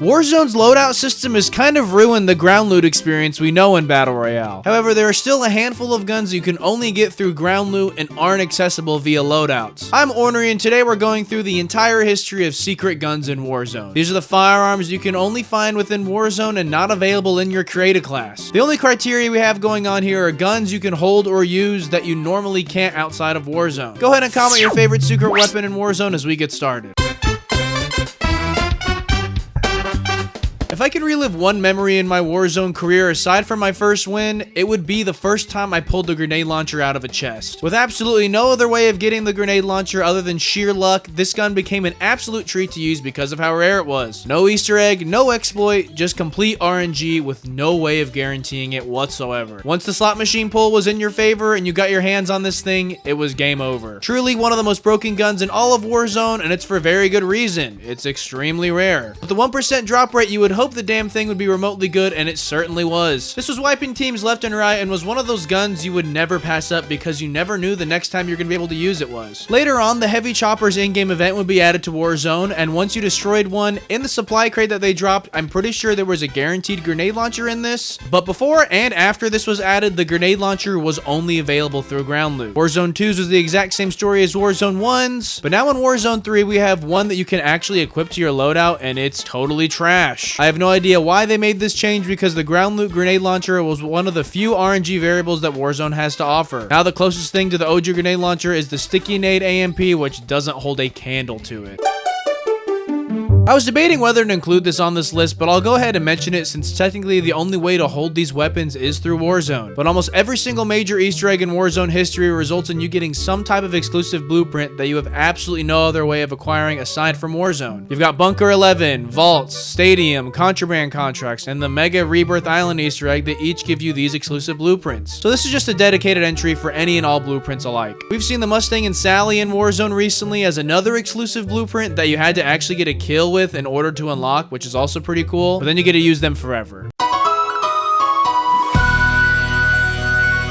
Warzone's loadout system has kind of ruined the ground loot experience we know in Battle Royale. However, there are still a handful of guns you can only get through ground loot and aren't accessible via loadouts. I'm Ornery, and today we're going through the entire history of secret guns in Warzone. These are the firearms you can only find within Warzone and not available in your creator class. The only criteria we have going on here are guns you can hold or use that you normally can't outside of Warzone. Go ahead and comment your favorite secret weapon in Warzone as we get started. If I could relive one memory in my Warzone career aside from my first win, it would be the first time I pulled the grenade launcher out of a chest. With absolutely no other way of getting the grenade launcher other than sheer luck, this gun became an absolute treat to use because of how rare it was. No Easter egg, no exploit, just complete RNG with no way of guaranteeing it whatsoever. Once the slot machine pull was in your favor and you got your hands on this thing, it was game over. Truly one of the most broken guns in all of Warzone, and it's for very good reason. It's extremely rare. With the 1% drop rate, you would hope the damn thing would be remotely good, and it certainly was. This was wiping teams left and right and was one of those guns you would never pass up because you never knew the next time you're gonna be able to use it was. Later on, the heavy choppers in-game event would be added to Warzone, and once you destroyed one, in the supply crate that they dropped, I'm pretty sure there was a guaranteed grenade launcher in this, but before and after this was added, the grenade launcher was only available through ground loot. Warzone 2's was the exact same story as Warzone 1's, but now in Warzone 3, we have one that you can actually equip to your loadout, and it's totally trash. I have no idea why they made this change because the ground loot grenade launcher was one of the few RNG variables that Warzone has to offer. Now the closest thing to the OG grenade launcher is the sticky nade AMP, which doesn't hold a candle to it. I was debating whether to include this on this list, but I'll go ahead and mention it since technically the only way to hold these weapons is through Warzone. But almost every single major Easter egg in Warzone history results in you getting some type of exclusive blueprint that you have absolutely no other way of acquiring aside from Warzone. You've got Bunker 11, Vaults, Stadium, Contraband Contracts, and the Mega Rebirth Island Easter egg that each give you these exclusive blueprints. So this is just a dedicated entry for any and all blueprints alike. We've seen the Mustang and Sally in Warzone recently as another exclusive blueprint that you had to actually get a kill with in order to unlock, which is also pretty cool, but then you get to use them forever.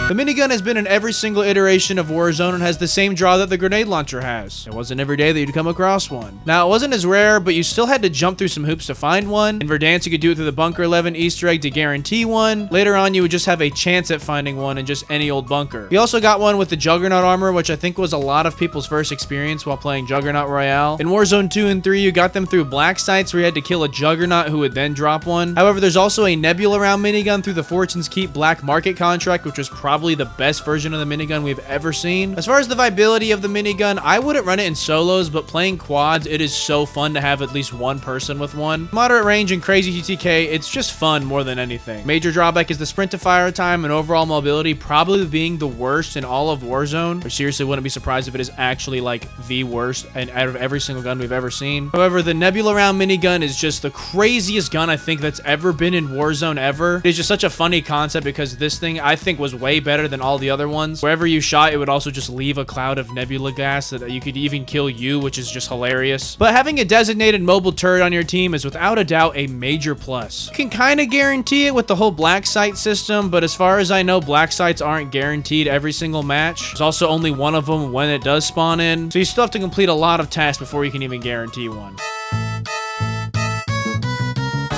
The minigun has been in every single iteration of Warzone and has the same draw that the grenade launcher has. It wasn't every day that you'd come across one. Now, it wasn't as rare, but you still had to jump through some hoops to find one. In Verdansk, you could do it through the Bunker 11 Easter egg to guarantee one. Later on, you would just have a chance at finding one in just any old bunker. You also got one with the Juggernaut armor, which I think was a lot of people's first experience while playing Juggernaut Royale. In Warzone 2 and 3, you got them through black sites where you had to kill a Juggernaut who would then drop one. However, there's also a Nebula round minigun through the Fortune's Keep black market contract, which was probably the best version of the minigun we've ever seen. As far as the viability of the minigun, I wouldn't run it in solos, but playing quads, it is so fun to have at least one person with one. Moderate range and crazy TTK, it's just fun more than anything. Major drawback is the sprint to fire time and overall mobility probably being the worst in all of Warzone. I seriously wouldn't be surprised if it is actually like the worst and out of every single gun we've ever seen. However, the Nebula round minigun is just the craziest gun I think that's ever been in Warzone ever. It's just such a funny concept because this thing I think was way better than all the other ones. Wherever you shot, it would also just leave a cloud of nebula gas that you could even kill you, which is just hilarious. But having a designated mobile turret on your team is without a doubt a major plus. You can kind of guarantee it with the whole black site system, but as far as I know, black sites aren't guaranteed every single match. There's also only one of them when it does spawn in, so you still have to complete a lot of tasks before you can even guarantee one.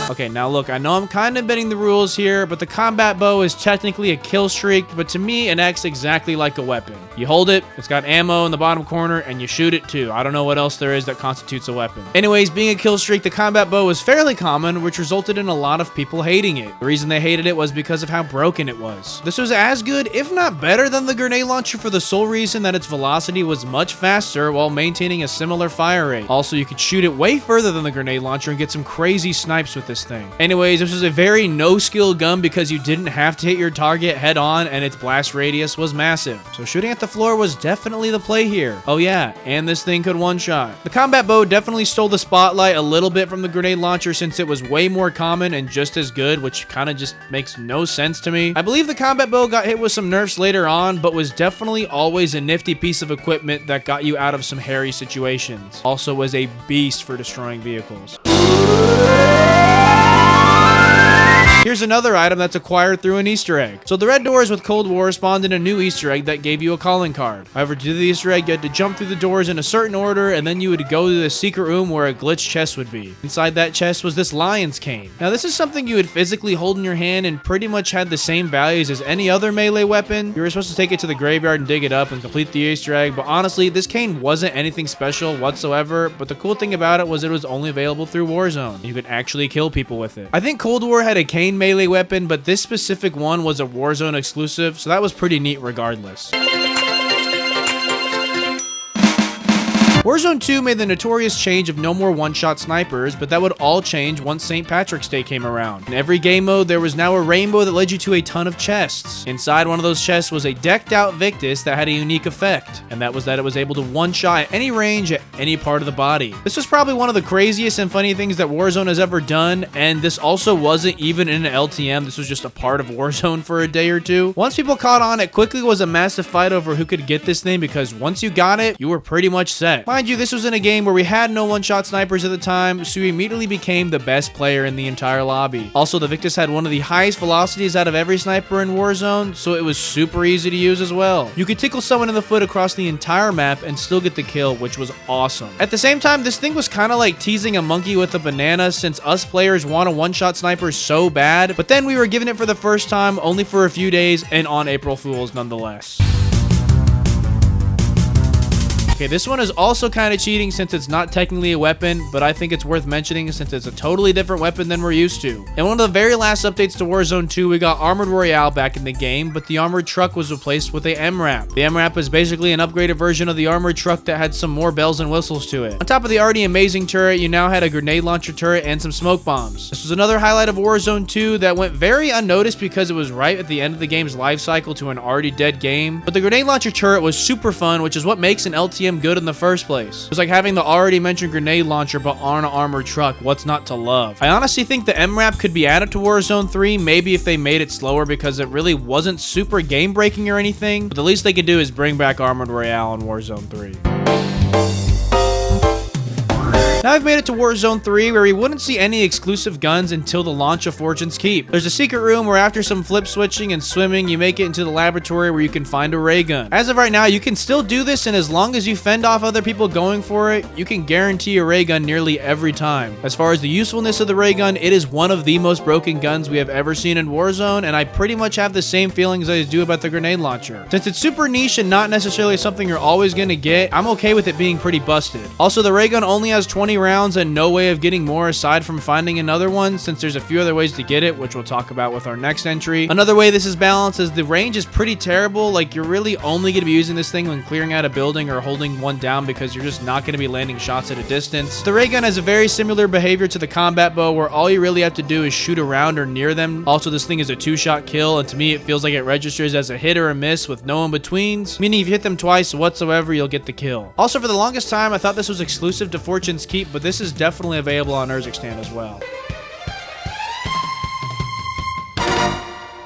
Okay, now look, I know I'm kind of bending the rules here, but the combat bow is technically a kill streak, but to me, it acts exactly like a weapon. You hold it, it's got ammo in the bottom corner, and you shoot it too. I don't know what else there is that constitutes a weapon. Anyways, being a kill streak, the combat bow was fairly common, which resulted in a lot of people hating it. The reason they hated it was because of how broken it was. This was as good, if not better, than the grenade launcher for the sole reason that its velocity was much faster while maintaining a similar fire rate. Also, you could shoot it way further than the grenade launcher and get some crazy snipes with this thing. Anyways, this was a very no-skill gun because you didn't have to hit your target head-on and its blast radius was massive. So shooting at the floor was definitely the play here. Oh yeah, and this thing could one-shot. The combat bow definitely stole the spotlight a little bit from the grenade launcher since it was way more common and just as good, which kind of just makes no sense to me. I believe the combat bow got hit with some nerfs later on, but was definitely always a nifty piece of equipment that got you out of some hairy situations. Also was a beast for destroying vehicles. Here's here's another item that's acquired through an Easter egg. So the red doors with Cold War spawned in a new Easter egg that gave you a calling card. However, to do the Easter egg, you had to jump through the doors in a certain order, and then you would go to the secret room where a glitch chest would be. Inside that chest was this lion's cane. Now this is something you would physically hold in your hand and pretty much had the same values as any other melee weapon. You were supposed to take it to the graveyard and dig it up and complete the Easter egg, but honestly, this cane wasn't anything special whatsoever, but the cool thing about it was it was only available through Warzone. You could actually kill people with it. I think Cold War had a cane melee weapon, but this specific one was a Warzone exclusive, so that was pretty neat regardless. Warzone 2 made the notorious change of no more one-shot snipers, but that would all change once St. Patrick's Day came around. In every game mode, there was now a rainbow that led you to a ton of chests. Inside one of those chests was a decked-out Victus that had a unique effect, and that was that it was able to one-shot at any range at any part of the body. This was probably one of the craziest and funny things that Warzone has ever done, and this also wasn't even in an LTM. This was just a part of Warzone for a day or two. Once people caught on, it quickly was a massive fight over who could get this thing, because once you got it, you were pretty much set. Mind you, this was in a game where we had no one-shot snipers at the time, so we immediately became the best player in the entire lobby. Also, the Victus had one of the highest velocities out of every sniper in Warzone, so it was super easy to use as well. You could tickle someone in the foot across the entire map and still get the kill, which was awesome. At the same time, this thing was kind of like teasing a monkey with a banana, since us players want a one-shot sniper so bad, but then we were given it for the first time, only for a few days, and on April Fools nonetheless. Okay, this one is also kind of cheating since it's not technically a weapon, but I think it's worth mentioning since it's a totally different weapon than we're used to. In one of the very last updates to Warzone 2, we got Armored Royale back in the game, but the armored truck was replaced with a MRAP. The MRAP is basically an upgraded version of the armored truck that had some more bells and whistles to it. On top of the already amazing turret, you now had a grenade launcher turret and some smoke bombs. This was another highlight of Warzone 2 that went very unnoticed because it was right at the end of the game's life cycle to an already dead game, but the grenade launcher turret was super fun, which is what makes an LTM good in the first place. It was like having the already mentioned grenade launcher but on an armored truck. What's not to love? I honestly think the MRAP could be added to Warzone 3, maybe if they made it slower, because it really wasn't super game breaking or anything, but the least they could do is bring back Armored Royale in Warzone 3. Now I've made it to Warzone 3, where we wouldn't see any exclusive guns until the launch of Fortune's Keep. There's a secret room where after some flip switching and swimming, you make it into the laboratory where you can find a ray gun. As of right now, you can still do this, and as long as you fend off other people going for it, you can guarantee a ray gun nearly every time. As far as the usefulness of the ray gun, it is one of the most broken guns we have ever seen in Warzone, and I pretty much have the same feelings I do about the grenade launcher. Since it's super niche and not necessarily something you're always gonna get, I'm okay with it being pretty busted. Also, the ray gun only has 20 rounds and no way of getting more aside from finding another one, since there's a few other ways to get it, which we'll talk about with our next entry. Another way this is balanced is the range is pretty terrible. Like, you're really only going to be using this thing when clearing out a building or holding one down, because you're just not going to be landing shots at a distance. The ray gun has a very similar behavior to the combat bow, where all you really have to do is shoot around or near them. Also, this thing is a 2-shot kill, and to me it feels like it registers as a hit or a miss with no in-betweens, meaning if you hit them twice whatsoever, you'll get the kill. Also, for the longest time, I thought this was exclusive to Fortune's Keep, but this is definitely available on Urzikstan as well.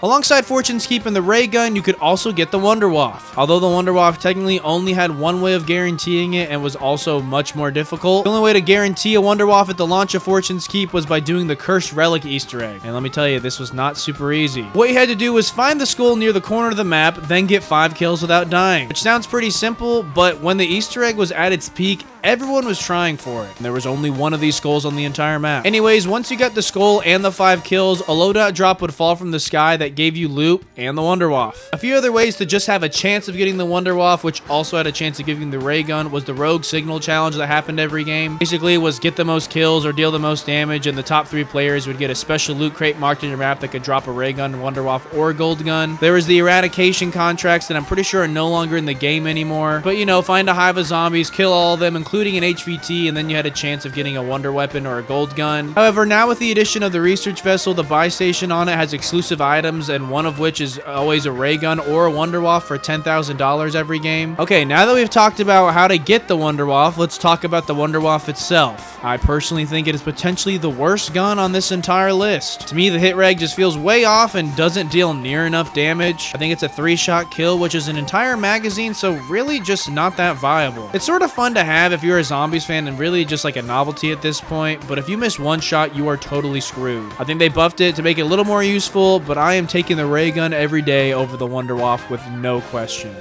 Alongside Fortune's Keep and the ray gun, you could also get the Wonder Waffe. Although the Wonder Waffe technically only had one way of guaranteeing it and was also much more difficult, the only way to guarantee a Wonder Waffe at the launch of Fortune's Keep was by doing the Cursed Relic Easter egg. And let me tell you, this was not super easy. What you had to do was find the skull near the corner of the map, then get 5 kills without dying. Which sounds pretty simple, but when the Easter egg was at its peak, everyone was trying for it, and there was only one of these skulls on the entire map. Anyways, once you got the skull and the 5 kills, a loadout drop would fall from the sky that gave you loot and the Wonder Waffe. A few other ways to just have a chance of getting the Wonder Waffe, which also had a chance of giving the ray gun, was the Rogue Signal Challenge that happened every game. Basically, it was get the most kills or deal the most damage, and the top 3 players would get a special loot crate marked in your map that could drop a ray gun, Wonder Waffe, or gold gun. There was the eradication contracts that I'm pretty sure are no longer in the game anymore, but you know, find a hive of zombies, kill all of them, including an HVT, and then you had a chance of getting a wonder weapon or a gold gun. However, now with the addition of the research vessel, the buy station on it has exclusive items, and one of which is always a ray gun or a Wonder Waffe for $10,000 every game. Okay, now that we've talked about how to get the Wonder Waffe, let's talk about the Wonder Waffe itself. I personally think it is potentially the worst gun on this entire list. To me, the hit reg just feels way off and doesn't deal near enough damage. I think it's a 3-shot kill, which is an entire magazine, so really just not that viable. It's sort of fun to have if if you're a zombies fan and really just like a novelty at this point, but if you miss one shot, you are totally screwed. I think they buffed it to make it a little more useful, but I am taking the ray gun every day over the Wonder Waffe with no question.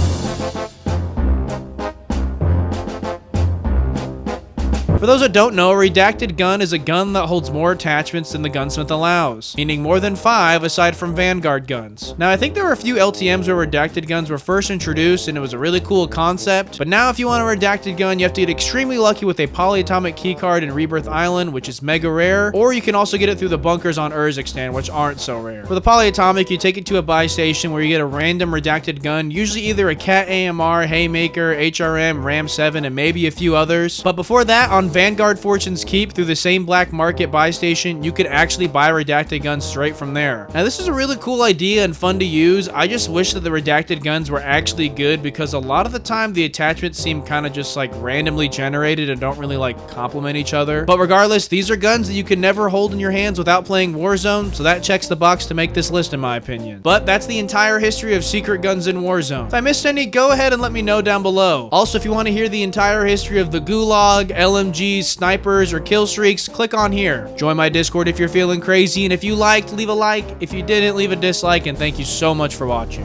For those that don't know, a redacted gun is a gun that holds more attachments than the gunsmith allows, meaning more than 5 aside from Vanguard guns. Now, I think there were a few LTMs where redacted guns were first introduced and it was a really cool concept, but now if you want a redacted gun, you have to get extremely lucky with a polyatomic keycard in Rebirth Island, which is mega rare, or you can also get it through the bunkers on Urzikstan, which aren't so rare. For the polyatomic, you take it to a buy station where you get a random redacted gun, usually either a Cat AMR, Haymaker, HRM, Ram 7, and maybe a few others. But before that, on Vanguard Fortune's Keep, through the same black market buy station, you could actually buy redacted guns straight from there. Now, this is a really cool idea and fun to use. I just wish that the redacted guns were actually good, because a lot of the time the attachments seem kind of just like randomly generated and don't really like complement each other. But regardless, these are guns that you can never hold in your hands without playing Warzone, so that checks the box to make this list in my opinion. But that's the entire history of secret guns in Warzone. If I missed any, go ahead and let me know down below. Also, if you want to hear the entire history of the Gulag, LMGs, snipers, or kill streaks, click on here. Join my Discord if you're feeling crazy, and if you liked, leave a like. If you didn't, leave a dislike, and thank you so much for watching.